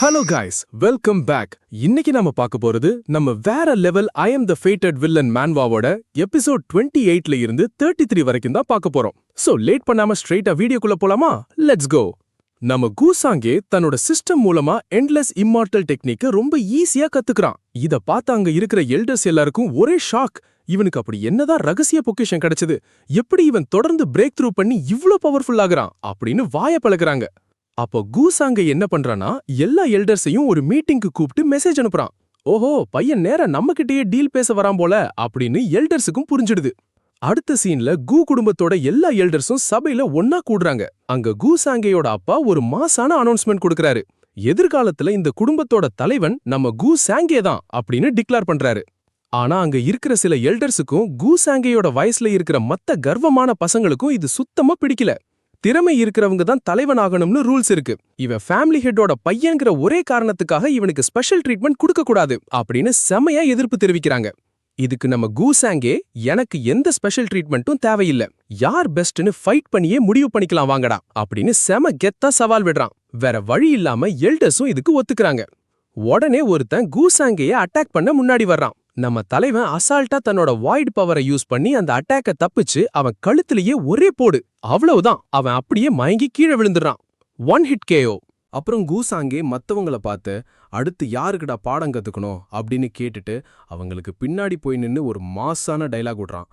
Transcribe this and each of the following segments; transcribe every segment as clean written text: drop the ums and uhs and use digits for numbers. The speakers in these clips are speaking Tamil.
Hello guys, welcome back. இன்னைக்கு நாம பார்க்க போறது நம்ம வேற லெவல் ஐ அம் த ஃபேட்டட் வில்லன் மேன்வாவோட எபிசோட் 28ல இருந்து 33 வரைக்கும் தான் பார்க்க போறோம். சோ லேட் பண்ணாம ஸ்ட்ரெயிட்டா வீடியோக்குள்ள போலாமா? Let's go. நம்ம கூசாங்கே தன்னோட சிஸ்டம் மூலமா எண்ட்லெஸ் இம்மார்டல் டெக்னிக்க ரொம்ப ஈஸியா கத்துக்கிறான். இத பார்த்து அங்க இருக்கிற எல்டர்ஸ் எல்லாருக்கும் ஒரே ஷாக். இவனுக்கு அப்படி என்னதான் ரகசிய பொக்கிஷம் கிடைச்சது, எப்படி இவன் தொடர்ந்து பிரேக் த்ரூ பண்ணி இவ்ளோ பவர்ஃபுல் ஆகுறான் அப்படின்னு வாய பழகுறாங்க. அப்போ கூசாங்க என்ன பண்றானா, எல்லா எல்டர்ஸையும் ஒரு மீட்டிங்க்கு கூப்பிட்டு மெசேஜ் அனுப்புறான். ஓஹோ, பையன் நேரா நம்மகிட்டயே டீல் பேச வரான் போல அப்படின்னு எல்டர்ஸுக்கும் புரிஞ்சிடுது. அடுத்த சீன்ல கூ குடும்பத்தோட எல்லா எல்டர்ஸும் சபையில ஒன்னா கூடுறாங்க. அங்க கூசாங்கேயோட அப்பா ஒரு மாசான அனௌன்ஸ்மெண்ட் கொடுக்கறாரு. எதிர்காலத்துல இந்த குடும்பத்தோட தலைவன் நம்ம கூசாங்கே தான் அப்படின்னு டிக்ளேர் பண்றாரு. ஆனா அங்க இருக்கிற சில எல்டர்ஸுக்கும் கூசாங்கேயோட வயசுல இருக்கிற மத்த கர்வமான பசங்களுக்கும் இது சுத்தமா பிடிக்கல. திறமை இருக்கிறவங்க தான் தலைவன் ஆகணும்னு ரூல்ஸ் இருக்கு. இவன் ஃபேமிலி ஹெட்டோட பையன்கிற ஒரே காரணத்துக்காக இவனுக்கு ஸ்பெஷல் ட்ரீட்மெண்ட் கொடுக்க கூடாது அப்படின்னு செமையா எதிர்ப்பு தெரிவிக்கிறாங்க. இதுக்கு நம்ம கூசாங்கே, எனக்கு எந்த ஸ்பெஷல் ட்ரீட்மெண்ட்டும் தேவையில்லை, யார் பெஸ்ட்னு ஃபைட் பண்ணியே முடிவு பண்ணிக்கலாம் வாங்கடா அப்படின்னு செம கெத்தா சவால் விடுறான். வேற வழி இல்லாம எல்டர்ஸும் இதுக்கு ஒத்துக்கிறாங்க. உடனே ஒருத்தன் கூசாங்கேய அட்டாக் பண்ண முன்னாடி வர்றான். நம்ம தலைவன் அசால்ட்டா தன்னோட வாய்ட் பவரை யூஸ் பண்ணி அந்த அட்டாக்க தப்பிச்சு அவன் கழுத்திலேயே ஒரே போடு. அவ்வளவுதான், அவன் அப்படியே மயங்கி கீழே விழுந்துடுறான். One hit KO. அப்புறம் கூசாங்கே மத்தவங்கள பார்த்து, அடுத்து யாருக்குடா பாடம் கத்துக்கணும் அப்படின்னு கேட்டுட்டு அவங்களுக்கு பின்னாடி போய் நின்னு ஒரு மாசான டைலாக் விடுறான்.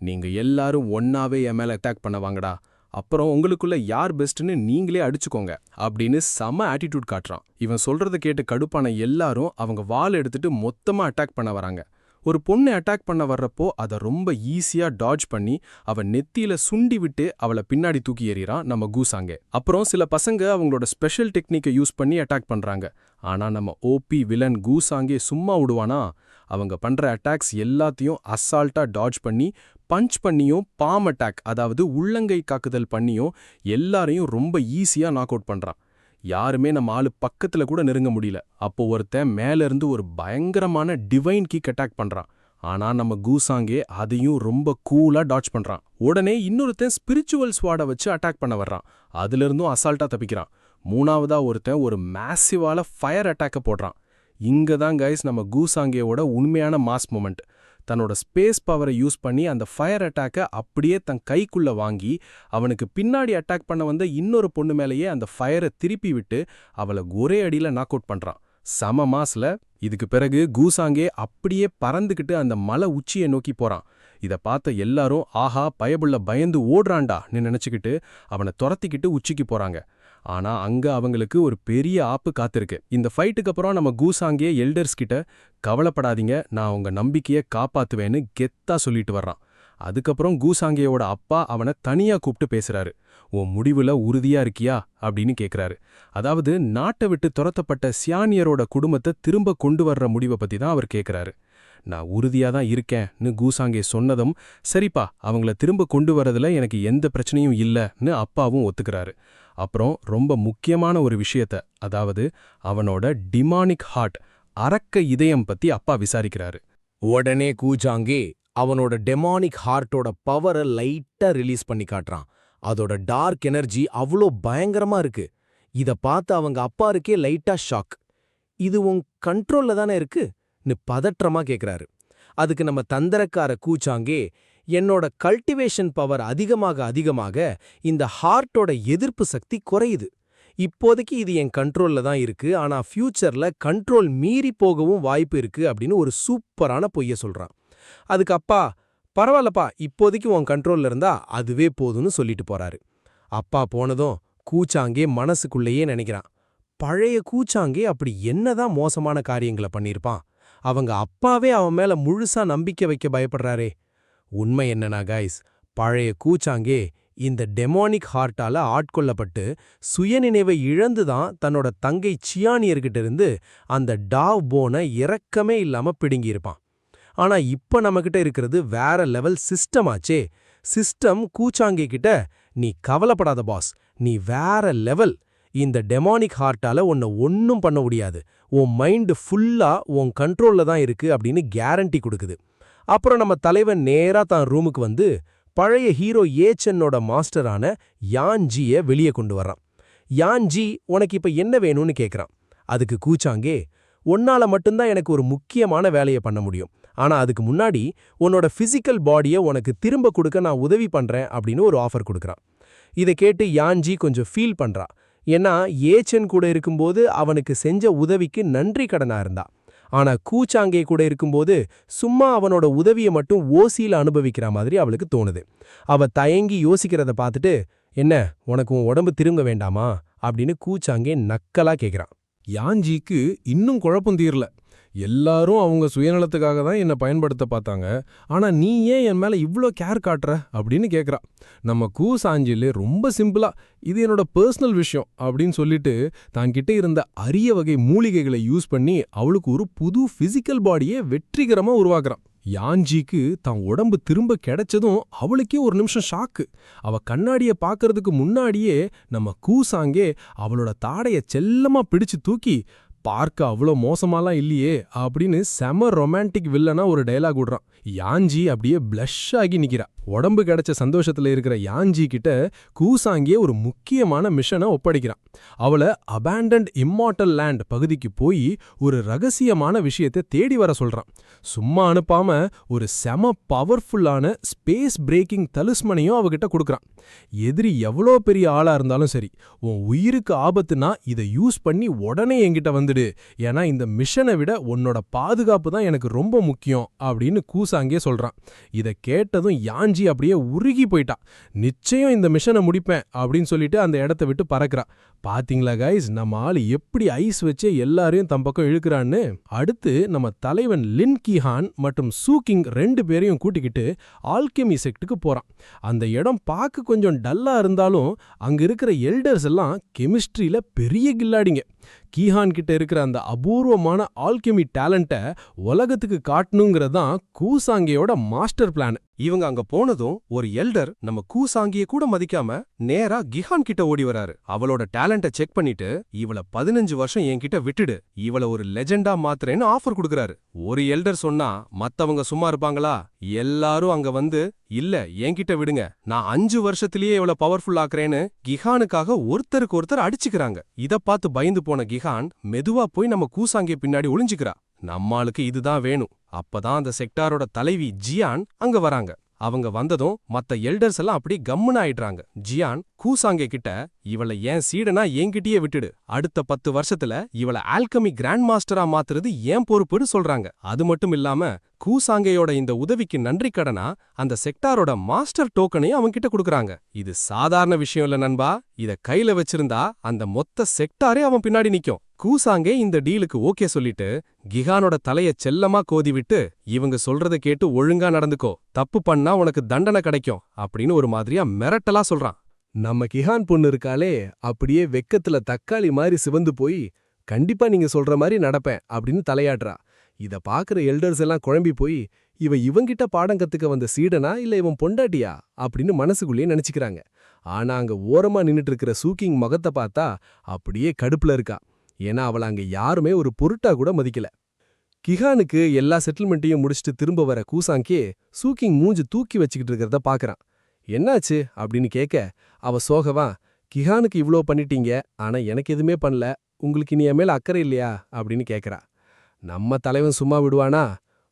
நீங்க எல்லாரும் ஒன்னாவே என் மேல அட்டாக் பண்ண வாங்கடா, அப்புறம் உங்களுக்குள்ள யார் பெஸ்ட்னு நீங்களே அடிச்சுக்கோங்க அப்படின்னு செம ஆட்டிடியூட் காட்டுறான். இவன் சொல்றத கேட்டு கடுப்பான எல்லாரும் அவங்க வாள் எடுத்துட்டு மொத்தமா அட்டாக் பண்ண வராங்க. ஒரு பொண்ணை அட்டாக் பண்ண வர்றப்போ அதை ரொம்ப ஈஸியா டாட்ஜ் பண்ணி அவன் நெத்தியில சுண்டி விட்டு அவளை பின்னாடி தூக்கி எறிறான் நம்ம கூசாங்கே. அப்புறம் சில பசங்க அவங்களோட ஸ்பெஷல் டெக்னிக்கை யூஸ் பண்ணி அட்டாக் பண்றாங்க. ஆனா நம்ம ஓபி வில்லன் கூசாங்கே சும்மா விடுவானா? அவங்க பண்ற அட்டாக்ஸ் எல்லாத்தையும் அசால்ட்டா டாட்ஜ் பண்ணி, பஞ்ச் பண்ணியும், பாம் அட்டாக் அதாவது உள்ளங்கை காக்குதல் பண்ணியும் எல்லாரையும் ரொம்ப ஈஸியா நாக் அவுட் பண்றான். யாருமே நம்ம ஆளு பக்கத்துல கூட நெருங்க முடியல. அப்போ ஒருத்தன் மேல இருந்து ஒரு பயங்கரமான டிவைன் கிக் அட்டாக் பண்றான். ஆனா நம்ம கூசாங்கே அதையும் ரொம்ப கூலா டாட்ஜ் பண்றான். உடனே இன்னொருத்தன் ஸ்பிரிச்சுவல் ஸ்வாட வச்சு அட்டாக் பண்ண வர்றான். அதுல இருந்தும் அசால்ட்டா தப்பிக்கிறான். மூணாவதா ஒருத்தன் ஒரு மேசிவால ஃபயர் அட்டாக்க போடுறான். இங்க தான் கைஸ் நம்ம கூசாங்கேவோட உண்மையான மாஸ் மொமெண்ட். தன்னோட ஸ்பேஸ் பவரை யூஸ் பண்ணி அந்த ஃபயர் அட்டாக்கை அப்படியே தன் கைக்குள்ள வாங்கி அவனுக்கு பின்னாடி அட்டாக் பண்ண வந்த இன்னொரு பொண்ணு மேலேயே அந்த ஃபயரை திருப்பி விட்டு அவளை ஒரே அடியில நாக் அவுட் பண்றான். சம மாஸ்ல. இதுக்கு பிறகு கூசாங்கே அப்படியே பறந்துகிட்டு அந்த மலை உச்சியை நோக்கி போறான். இதை பார்த்த எல்லாரும் ஆஹா பயபுள்ள பயந்து ஓடுறான்டான்னு நினைச்சுக்கிட்டு அவனை துரத்திக்கிட்டு உச்சிக்கு போறாங்க. ஆனா அங்க அவங்களுக்கு ஒரு பெரிய ஆப்பு காத்திருக்கு. இந்த ஃபைட்டுக்கு அப்புறம் நம்ம கூசாங்கே எல்டர்ஸ் கிட்ட, கவலைப்படாதீங்க, நான் உங்க நம்பிக்கையை காப்பாத்துவேன்னு கெத்தா சொல்லிட்டு வர்றான். அதுக்கப்புறம் கூசாங்கேயோட அப்பா அவனை தனியா கூப்பிட்டு பேசுறாரு. உன் முடிவுல உறுதியா இருக்கியா அப்படின்னு கேக்குறாரு. அதாவது நாட்டை விட்டு துரத்தப்பட்ட சியானியரோட குடும்பத்தை திரும்ப கொண்டு வர்ற முடிவை பத்தி தான் அவர் கேக்குறாரு. நான் உறுதியா தான் இருக்கேன்னு கூசாங்கே சொன்னதும், சரிப்பா, அவங்கள திரும்ப கொண்டு வரதுல எனக்கு எந்த பிரச்சனையும் இல்லைன்னு அப்பாவும் ஒத்துக்கிறாரு. அப்புறம் ரொம்ப முக்கியமான ஒரு விஷயத்த, அதாவது அவனோட டிமானிக் ஹார்ட், அரக்க இதயம் பத்தி அப்பா விசாரிக்கிறாரு. உடனே கூசாங்கே அவனோட டெமானிக் ஹார்ட்டோட பவரை லைட்டா ரிலீஸ் பண்ணி காட்டுறான். அதோட டார்க் எனர்ஜி அவ்வளோ பயங்கரமா இருக்கு. இத பார்த்து அவங்க அப்பாருக்கே லைட்டா ஷாக். இது உன் கண்ட்ரோல்ல தானே இருக்குன்னு பதற்றமா கேக்குறாரு. அதுக்கு நம்ம தந்திரக்கார கூசாங்கே, என்னோட கல்டிவேஷன் பவர் அதிகமாக இந்த ஹார்ட்டோட எதிர்ப்பு சக்தி குறையுது. இப்போதைக்கு இது என் கண்ட்ரோல்ல தான் இருக்கு, ஆனா ஃபியூச்சர்ல கண்ட்ரோல் மீறி போகவும் வாய்ப்பு இருக்கு அப்படின்னு ஒரு சூப்பரான பொய்ய சொல்றான். அதுக்கு அப்பா, பரவாயில்லப்பா, இப்போதைக்கு உன் கண்ட்ரோல்ல இருந்தா அதுவே போதும்னு சொல்லிட்டு போறாரு. அப்பா போனதும் கூசாங்கே மனசுக்குள்ளேயே நினைக்கிறான், பழைய கூசாங்கே அப்படி என்னதான் மோசமான காரியங்களை பண்ணிருப்பான்? அவங்க அப்பாவே அவன் மேல முழுசா நம்பிக்கை வைக்க பயப்படுறாரே. உண்மை என்னன்னா கைஸ், பழைய கூசாங்கே இந்த டெமானிக் ஹார்ட்டால ஆட்கொள்ளப்பட்டு சுயநினைவை இழந்துதான் தன்னோட தங்கை சியானியர்கிட்ட இருந்து அந்த டாவ் போனை இரக்கமே இல்லாம பிடுங்கியிருப்பான். ஆனா இப்ப நம்மகிட்ட இருக்கிறது வேற லெவல் சிஸ்டம் ஆச்சே. சிஸ்டம் கூசாங்கே கிட்ட, நீ கவலைப்படாத பாஸ், நீ வேற லெவல், இந்த டெமானிக் ஹார்ட்டால உன்னை ஒன்னும் பண்ண முடியாது, உன் மைண்ட் ஃபுல்லா உன் கண்ட்ரோல்ல தான் இருக்கு அப்படின்னு கேரண்டி கொடுக்குது. அப்புறம் நம்ம தலைவன் நேரா தான் ரூமுக்கு வந்து பழைய ஹீரோ ஏச்சனோட மாஸ்டரான யான்ஜியை வெளியே கொண்டு வர்றான். யான்ஜி, உனக்கு இப்ப என்ன வேணும்னு கேட்குறான். அதுக்கு கூச்சாங்கே, உன்னால மட்டும்தான் எனக்கு ஒரு முக்கியமான வேலையை பண்ண முடியும். ஆனா அதுக்கு முன்னாடி உன்னோட பிசிக்கல் பாடியை உனக்கு திரும்ப கொடுக்க நான் உதவி பண்றேன் அப்படின்னு ஒரு ஆஃபர் கொடுக்கறான். இதை கேட்டு யான்ஜி கொஞ்சம் ஃபீல் பண்றா. ஏன்னா ஏச்சன் கூட இருக்கும்போது அவனுக்கு செஞ்ச உதவிக்கு நன்றி கடனா இருந்தா. ஆனா கூச்சாங்கே கூட இருக்கும்போது சும்மா அவனோட உதவியை மட்டும் ஓசியில அனுபவிக்கிற மாதிரி அவளுக்கு தோணுது. அவ தயங்கி யோசிக்கிறத பார்த்துட்டு, என்ன உனக்கு உன் உடம்பு திரும்ப வேண்டாமா அப்படின்னு கூச்சாங்கே நக்கலா கேக்குறான். யான்ஜிக்கு இன்னும் குழப்பம் தீரல. எல்லாரும் அவங்க சுயநலத்துக்காக தான் என்னை பயன்படுத்த பார்த்தாங்க. ஆனா நீ ஏன் என் மேல இவ்ளோ கேர் காட்டுற அப்படின்னு கேக்குறா. நம்ம கூசாஞ்சிலே ரொம்ப சிம்பிளா இது என்னோட பர்சனல் விஷயம் அப்படின்னு சொல்லிட்டு தான்கிட்ட இருந்த அரிய வகை மூலிகைகளை யூஸ் பண்ணி அவளுக்கு ஒரு புது பிசிக்கல் பாடியை வெற்றிகரமா உருவாக்குறான். யான்ஜிக்கு தான் உடம்பு திரும்ப கிடைச்சதும் அவளுக்கே ஒரு நிமிஷம் ஷாக்கு. அவ கண்ணாடிய பாக்குறதுக்கு முன்னாடியே நம்ம கூசாங்கே அவளோட தாடைய செல்லமா பிடிச்சு தூக்கி, பார்க்க அவ்வளோ மோசமாலாம் இல்லையே அப்படின்னு செம ரொமான்டிக் வில்லனா ஒரு டயலாக் விடுறான். யான்ஜி அப்படியே பிளஷ் ஆகி நிக்கிறா. உடம்பு கிடைச்ச சந்தோஷத்துல இருக்கிற யான்ஜி கிட்ட கூசாங்கியே ஒரு முக்கியமான மிஷனை ஒப்படைக்கிறான். அவளை அபேண்டன்ட் இம்மார்டல் லேண்ட் பகுதிக்கு போய் ஒரு ரகசியமான விஷயத்தை தேடி வர சொல்றான். சும்மா அனுப்பாம ஒரு செம பவர்ஃபுல்லான ஸ்பேஸ் பிரேக்கிங் தலிஸ்மனையும் அவகிட்ட கொடுக்கறான். எதிரி எவ்வளோ பெரிய ஆளா இருந்தாலும் சரி, உன் உயிருக்கு ஆபத்துனா இதை யூஸ் பண்ணி உடனே என்கிட்ட வந்துடு, ஏன்னா இந்த மிஷனை விட உன்னோட பாதுகாப்பு தான் எனக்கு ரொம்ப முக்கியம் அப்படின்னு கூசாங்கே சொல்றான். இதை கேட்டதும் யான்ஜி அப்படியே உருகி போயிட்டா. நிச்சயம் இந்த மிஷனை முடிப்பேன் அப்படின்னு சொல்லிட்டு அந்த இடத்த விட்டு பறக்கிறா. பாத்தீங்களா கைஸ், நம்ம ஆளு எப்படி ஐஸ் வச்சே எல்லாரையும் தம் பக்கம் இழுக்கிறான்னு. அடுத்து நம்ம தலைவன் லின் கிஹான் மற்றும் சூகிங் 2 பேரையும் கூட்டிக்கிட்டு ஆல்கெமி செக்டுக்கு போறான். அந்த இடம் பார்க்க கொஞ்சம் டல்லா இருந்தாலும் அங்க இருக்கிற எல்டர்ஸ் எல்லாம் கெமிஸ்ட்ரியில பெரிய கில்லாடிங்க. கீஹான் கிட்ட இருக்கிற அந்த அபூர்வமான ஆல்கெமி டேலண்ட்டை உலகத்துக்கு காட்டணுங்கிறதான் கூசாங்கியோட மாஸ்டர் பிளான். இவங்க அங்க போனதும் ஒரு எல்டர் நம்ம கூசாங்கிய கூட மதிக்காம நேரா கிஹான் கிட்ட ஓடி வராரு. அவளோட டேலண்ட்டை செக் பண்ணிட்டு, இவள 15 வருஷம் என்கிட்ட விட்டுடு, இவள ஒரு லெஜெண்டா மாத்துறேன்னு ஆஃபர் கொடுக்கறாரு. ஒரு எல்டர் சொன்னா மத்தவங்க சும்மா இருப்பாங்களா? எல்லாரும் அங்க வந்து, இல்ல என்கிட்ட விடுங்க, நான் 5 வருஷத்திலேயே இவள பவர்ஃபுல் ஆக்குறேன்னு கிஹானுக்காக ஒருத்தருக்கு ஒருத்தர் அடிச்சுக்கிறாங்க. இத பார்த்து பயந்து போன கிஹான் மெதுவா போய் நம்ம கூசாங்கிய பின்னாடி ஒளிஞ்சுக்கிறா. நம்மாளுக்கு இதுதான் வேணும். அப்பதான் அந்த செக்டாரோட தலைவி ஜியான் அங்க வராங்க. அவங்க வந்ததும் மத்த எல்டர்ஸ் எல்லாம் அப்படியே கம்முன்னு ஆயிடுறாங்க. ஜியான் கூசாங்கே கிட்ட, இவளை ஏன் சீடனா என்கிட்டயே விட்டுடு, அடுத்த 10 வருஷத்துல இவளை ஆல்கமி கிராண்ட் மாஸ்டரா மாத்துறது ஏன் பொறுப்புன்னு சொல்றாங்க. அது மட்டும் இல்லாம கூசாங்கையோட இந்த உதவிக்கு நன்றி கடனா அந்த செக்டாரோட மாஸ்டர் டோக்கனையும் அவன்கிட்ட கொடுக்கறாங்க. இது சாதாரண விஷயம் இல்ல நண்பா. இத கையில வச்சிருந்தா அந்த மொத்த செக்டாரே அவன் பின்னாடி நிக்கும். கூசாங்கே இந்த டீலுக்கு ஓகே சொல்லிட்டு கிஹானோட தலைய செல்லமா கோதி விட்டு, இவங்க சொல்றத கேட்டு ஒழுங்கா நடந்துக்கோ, தப்பு பண்ணா உனக்கு தண்டனை கிடைக்கும் அப்படின்னு ஒரு மாதிரியா மிரட்டலா சொல்றான். நம்ம கிஹான் பொண்ணு இருக்காளே, அப்படியே வெக்கத்துல தக்காளி மாதிரி சிவந்து போய், கண்டிப்பா நீங்க சொல்ற மாதிரி நடப்பேன் அப்படின்னு தலையாடுறா. இத பாக்குற எல்டர்ஸ் எல்லாம் குழம்பி போய், இவங்கிட்ட பாடம் கத்துக்க வந்த சீடனா இல்ல இவன் பொண்டாட்டியா அப்படின்னு மனசுக்குள்ளேயே நினைச்சுக்கிறாங்க. ஆனா அங்க ஓரமா நின்னுட்டு இருக்கிற சூக்கிங் முகத்தை பார்த்தா அப்படியே கடுப்புல இருக்கா. ஏன்னா அவள அங்க யாருமே ஒரு பொருட்டா கூட மதிக்கல. கிஹானுக்கு எல்லா செட்டில்மெண்ட்டையும் முடிச்சுட்டு திரும்ப வர கூசாங்கே சூக்கிங் மூஞ்சு தூக்கி வச்சுக்கிட்டு இருக்கிறத பாக்குறான். என்னாச்சு அப்படின்னு கேட்க, அவ சோகவா, கிஹானுக்கு இவ்ளோ பண்ணிட்டீங்க, ஆனா எனக்கு எதுவுமே பண்ணல, உங்களுக்கு இனி என் மேல அக்கறை இல்லையா அப்படின்னு கேட்கறா. நம்ம தலைவன் சும்மா விடுவானா?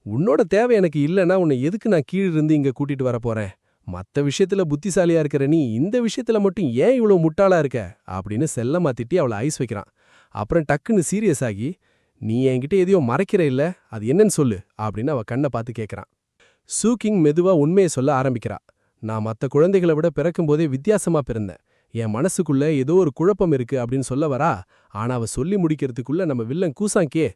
உன்னோட தேவை எனக்கு இல்லைன்னா உன்னை எதுக்கு நான் கீழிருந்து இங்க கூட்டிட்டு வர போறேன்? மத்த விஷயத்துல புத்திசாலியா இருக்கிற நீ இந்த விஷயத்துல மட்டும் ஏன் இவ்வளவு முட்டாளா இருக்க அப்படின்னு செல்லமா திட்டி அவளை ஐஸ் வைக்கிறான். அப்புறம் டக்குன்னு சீரியஸ் ஆகி, நீ என்கிட்ட எதையோ மறைக்கிற இல்ல, அது என்னன்னு சொல்லு அப்படின்னு அவ கண்ணை பார்த்து கேட்கறான். சூக்கிங் மெதுவா உண்மையை சொல்ல ஆரம்பிக்கிறா. நான் மத்த குழந்தைகளை விட பிறக்கும்போதே வித்தியாசமா பிறந்தேன். என் மனசுக்குள்ள ஏதோ ஒரு குழப்பம் இருக்கு அப்படின்னு சொல்ல வரா. ஆனா அவ சொல்லி முடிக்கிறதுக்குள்ள நம்ம வில்லன் கூசாங்கே,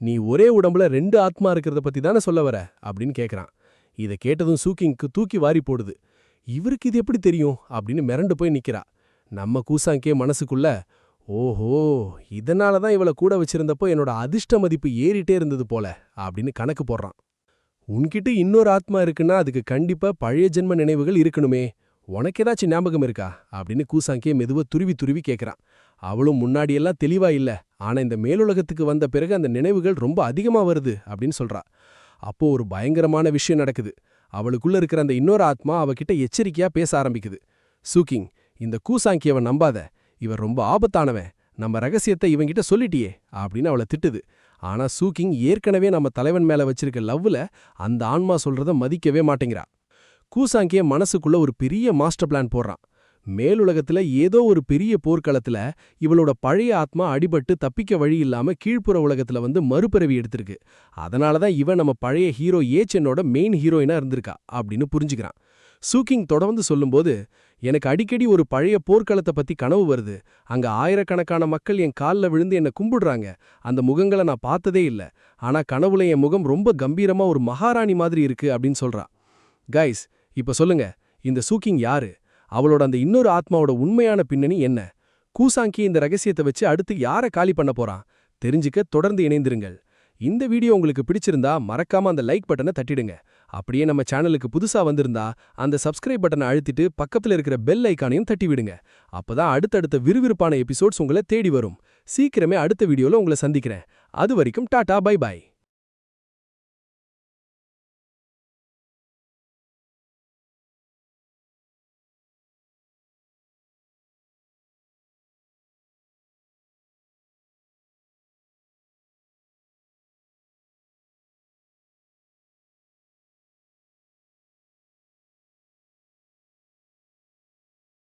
நீ ஒரே உடம்புல 2 ஆத்மா இருக்கிறத பத்தி தானே சொல்ல வர அப்படின்னு கேட்கறான். இதை கேட்டதும் சூக்கிங்க்கு தூக்கி வாரி போடுது. இவருக்கு இது எப்படி தெரியும் அப்படின்னு மிரண்டு போய் நிக்கிறா. நம்ம கூசாங்கே மனசுக்குள்ள, ஓஹோ, இதனாலதான் இவளை கூட வச்சிருந்தப்போ என்னோட அதிர்ஷ்ட மதிப்பு ஏறிட்டே இருந்தது போல அப்படின்னு கணக்கு போடுறான். உன்கிட்ட இன்னொரு ஆத்மா இருக்குன்னா அதுக்கு கண்டிப்பா பழைய ஜென்ம நினைவுகள் இருக்கணுமே, உனக்கு ஏதாச்சும் ஞாபகம் இருக்கா அப்படின்னு கூசாங்கே மெதுவா துருவி துருவி கேட்கறான். அவளும் முன்னாடியெல்லாம் தெளிவா இல்ல, ஆனா இந்த மேலுலகத்துக்கு வந்த பிறகு அந்த நினைவுகள் ரொம்ப அதிகமா வருது அப்படின்னு சொல்றா. அப்போ ஒரு பயங்கரமான விஷயம் நடக்குது. அவளுக்குள்ள இருக்கிற அந்த இன்னொரு ஆத்மா அவகிட்ட எச்சரிக்கையா பேச ஆரம்பிக்குது. சூக்கிங், இந்த கூசாங்கியவன் நம்பாத, இவன் ரொம்ப ஆபத்தானவன், நம்ம ரகசியத்தை இவங்கிட்ட சொல்லிட்டியே அப்படின்னு அவளை திட்டுது. ஆனா சூகிங் ஏற்கனவே நம்ம தலைவன் மேல வச்சிருக்க லவ்ல அந்த ஆன்மா சொல்றத மதிக்கவே மாட்டேங்கிறா. கூசாங்கிய மனசுக்குள்ள ஒரு பெரிய மாஸ்டர் பிளான் போடுறான். மேலுலகத்துல ஏதோ ஒரு பெரிய போர்க்களத்துல இவளோட பழைய ஆத்மா அடிபட்டு தப்பிக்க வழி இல்லாம கீழ்ப்புற உலகத்துல வந்து மறுபிறவி எடுத்திருக்கு. அதனாலதான் இவன் நம்ம பழைய ஹீரோ ஏச்சனோட மெயின் ஹீரோயினா இருந்திருக்கா அப்படின்னு புரிஞ்சுக்கிறான். சூகிங் தொடர்ந்து சொல்லும்போது, எனக்கு அடிக்கடி ஒரு பழைய போர்க்களத்தை பத்தி கனவு வருது. அங்க ஆயிரக்கணக்கான மக்கள் என் கால்ல விழுந்து என்ன கும்பிடுறாங்க. அந்த முகங்களை நான் பார்த்ததே இல்ல. ஆனா கனவுல என் முகம் ரொம்ப கம்பீரமா ஒரு மகாராணி மாதிரி இருக்கு அப்படின்னு சொல்றா. கைஸ், இப்ப சொல்லுங்க, இந்த சூகிங் யாரு? அவளோட அந்த இன்னொரு ஆத்மாவோட உண்மையான பின்னணி என்ன? கூசாங்கி இந்த ரகசியத்தை வச்சு அடுத்து யாரை காலி பண்ண போறான்? தெரிஞ்சுக்க தொடர்ந்து இணைந்திருங்கள். இந்த வீடியோ உங்களுக்கு பிடிச்சிருந்தா மறக்காம அந்த லைக் பட்டனை தட்டிடுங்க. அப்படியே நம்ம சேனலுக்கு புதுசா வந்திருந்தா அந்த சப்ஸ்கிரைப் பட்டனை அழுத்திட்டு பக்கத்துல இருக்கிற பெல் ஐகானையும் தட்டி விடுங்க. அப்பதான் அடுத்தடுத்த விறுவிறுப்பான எபிசோட்ஸ் உங்களை தேடி வரும். சீக்கிரமே அடுத்த வீடியோல உங்களை சந்திக்கிறேன். அது வரைக்கும் டாடா பை பை.